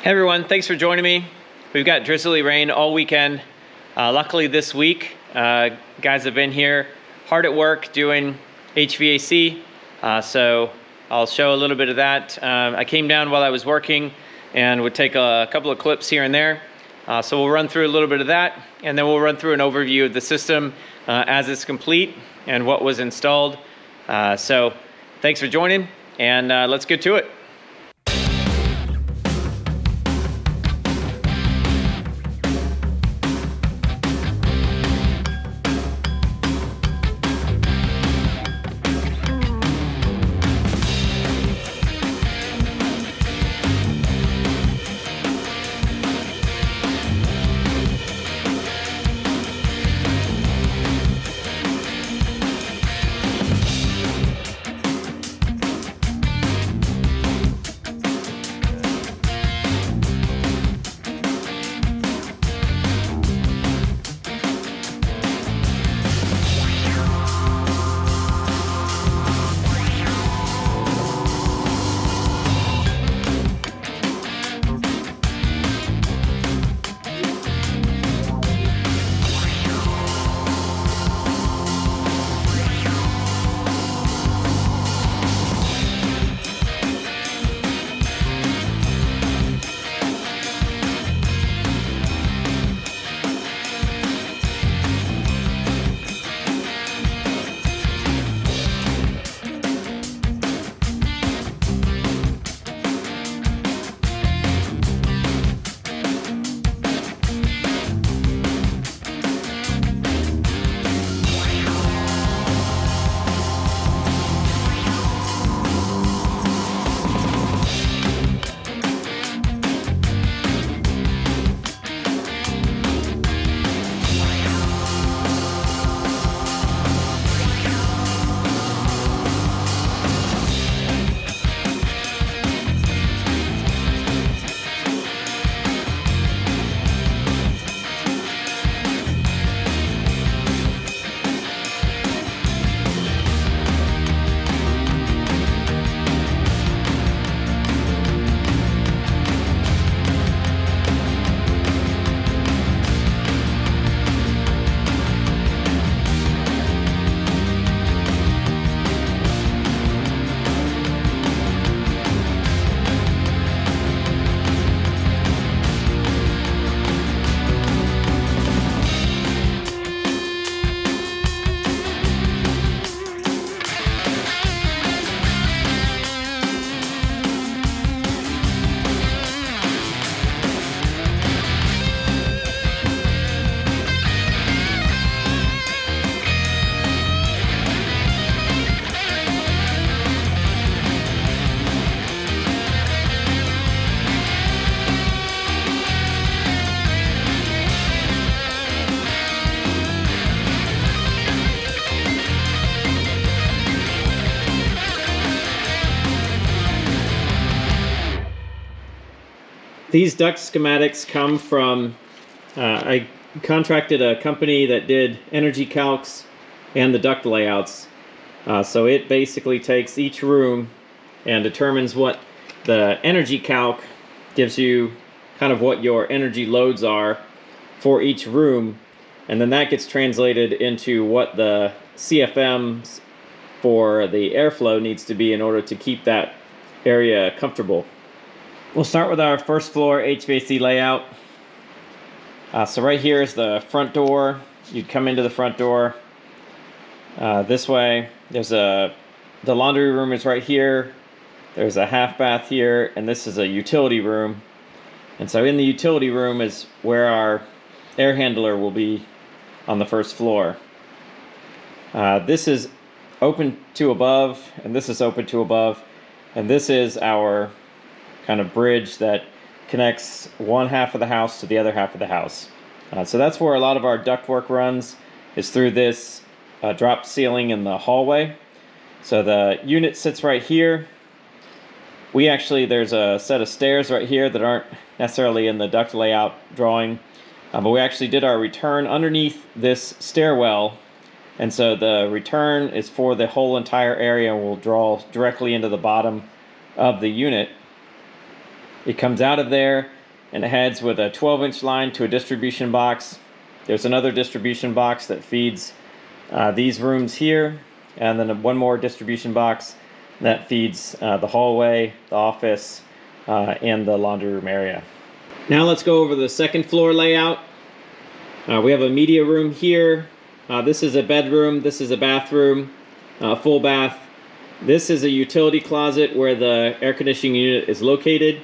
Hey everyone, thanks for joining me. We've got drizzly rain all weekend. Luckily this week, guys have been here hard at work doing HVAC. So I'll show a little bit of that. I came down while I was working and would take a couple of clips here and there. So we'll run through a little bit of that, and then we'll run through an overview of the system as it's complete and what was installed. So thanks for joining, and let's get to it. These duct schematics come from, I contracted a company that did energy calcs and the duct layouts. So it basically takes each room and determines what the energy calc gives you, kind of what your energy loads are for each room, and then that gets translated into what the CFMs for the airflow needs to be in order to keep that area comfortable. We'll start with our first floor HVAC layout. So right here is the front door. You'd come into the front door this way. There's the laundry room is right here. There's a half bath here, and this is a utility room. And so in the utility room is where our air handler will be on the first floor. This is open to above, and this is open to above, and this is our kind of bridge that connects one half of the house to the other half of the house. So that's where a lot of our ductwork runs, is through this drop ceiling in the hallway. So the unit sits right here. There's a set of stairs right here that aren't necessarily in the duct layout drawing, but we actually did our return underneath this stairwell, and so the return is for the whole entire area and will draw directly into the bottom of the unit. It comes out of there, and it heads with a 12-inch line to a distribution box. There's another distribution box that feeds these rooms here, and then one more distribution box that feeds the hallway, the office, and the laundry room area. Now let's go over the second floor layout. We have a media room here. This is a bedroom, this is a bathroom, full bath. This is a utility closet where the air conditioning unit is located.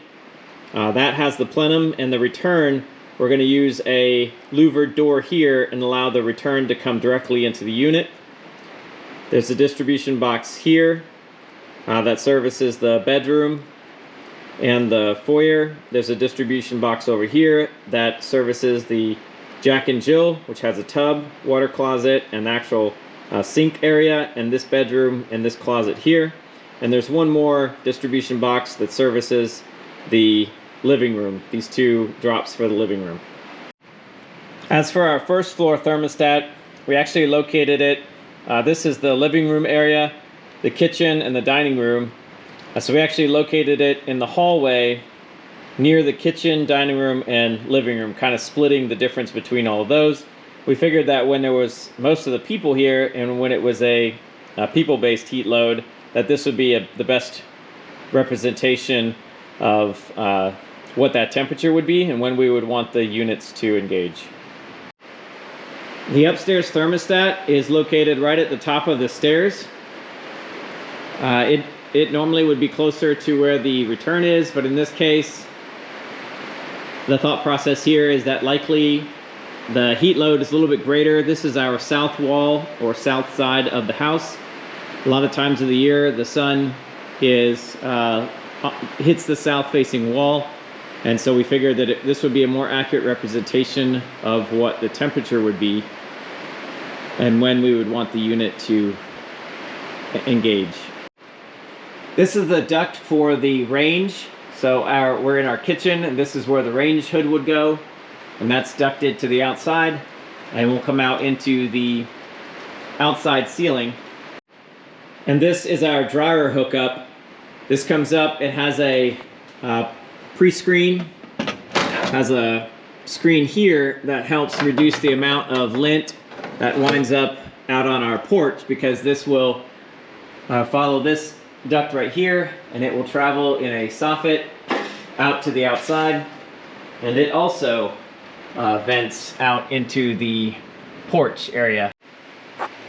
That has the plenum, and the return, we're going to use a louvered door here and allow the return to come directly into the unit. There's a distribution box here that services the bedroom and the foyer. There's a distribution box over here that services the Jack and Jill, which has a tub, water closet, and actual sink area, and this bedroom and this closet here. And there's one more distribution box that services the living room, these two drops for the living room. As for our first floor thermostat, we actually located it, this is the living room area, the kitchen, and the dining room. So we actually located it in the hallway near the kitchen, dining room, and living room, kind of splitting the difference between all of those. We figured that when there was most of the people here, and when it was a people-based heat load, that this would be the best representation of what that temperature would be and when we would want the units to engage. The upstairs thermostat is located right at the top of the stairs. It normally would be closer to where the return is, but in this case, the thought process here is that likely the heat load is a little bit greater. This is our south wall or south side of the house. A lot of times of the year, the sun hits the south facing wall, and so we figured that this would be a more accurate representation of what the temperature would be and when we would want the unit to engage. This is the duct for the range. So we're in our kitchen, and this is where the range hood would go, and that's ducted to the outside, and will come out into the outside ceiling. And this is our dryer hookup. This comes up, it has a pre-screen, has a screen here that helps reduce the amount of lint that winds up out on our porch, because this will follow this duct right here, and it will travel in a soffit out to the outside, and it also vents out into the porch area.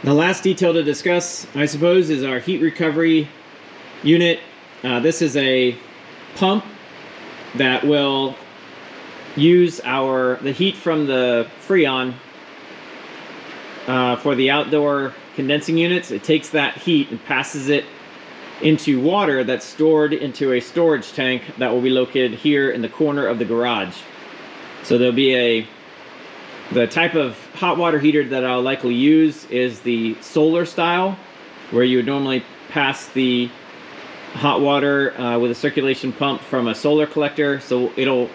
The last detail to discuss, I suppose, is our heat recovery unit. This is a pump that will use the heat from the Freon for the outdoor condensing units. It takes that heat and passes it into water that's stored into a storage tank that will be located here in the corner of the garage. So there'll be the type of hot water heater that I'll likely use is the solar style, where you would normally pass the hot water with a circulation pump from a solar collector. So it'll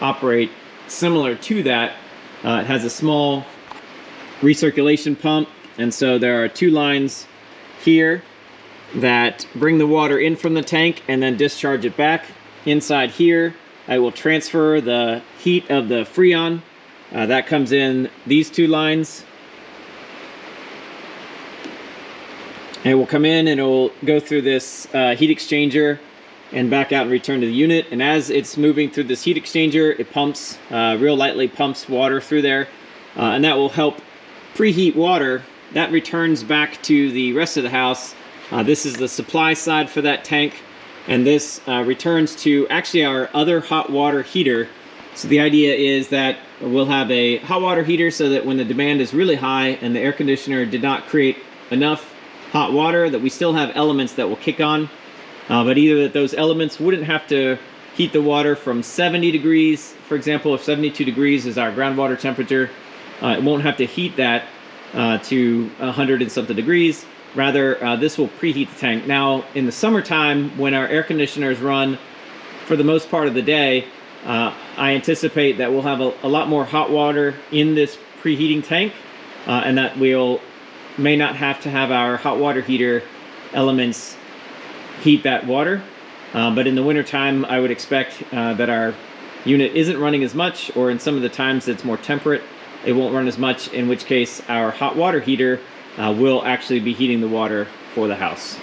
operate similar to that. It has a small recirculation pump, and so there are two lines here that bring the water in from the tank and then discharge it back. Inside here, I will transfer the heat of the Freon. That comes in these two lines. And it will come in and it will go through this heat exchanger and back out and return to the unit. And as it's moving through this heat exchanger, it pumps, real lightly pumps water through there. And that will help preheat water. That returns back to the rest of the house. This is the supply side for that tank, and this returns to actually our other hot water heater. So the idea is that we'll have a hot water heater so that when the demand is really high and the air conditioner did not create enough hot water, that we still have elements that will kick on, but either that those elements wouldn't have to heat the water from 70 degrees, for example, if 72 degrees is our groundwater temperature, it won't have to heat that to 100 and something degrees. Rather, this will preheat the tank. Now, in the summertime, when our air conditioners run for the most part of the day, I anticipate that we'll have a lot more hot water in this preheating tank, and that may not have to have our hot water heater elements heat that water. But in the wintertime, I would expect that our unit isn't running as much, or in some of the times it's more temperate, it won't run as much, in which case our hot water heater will actually be heating the water for the house.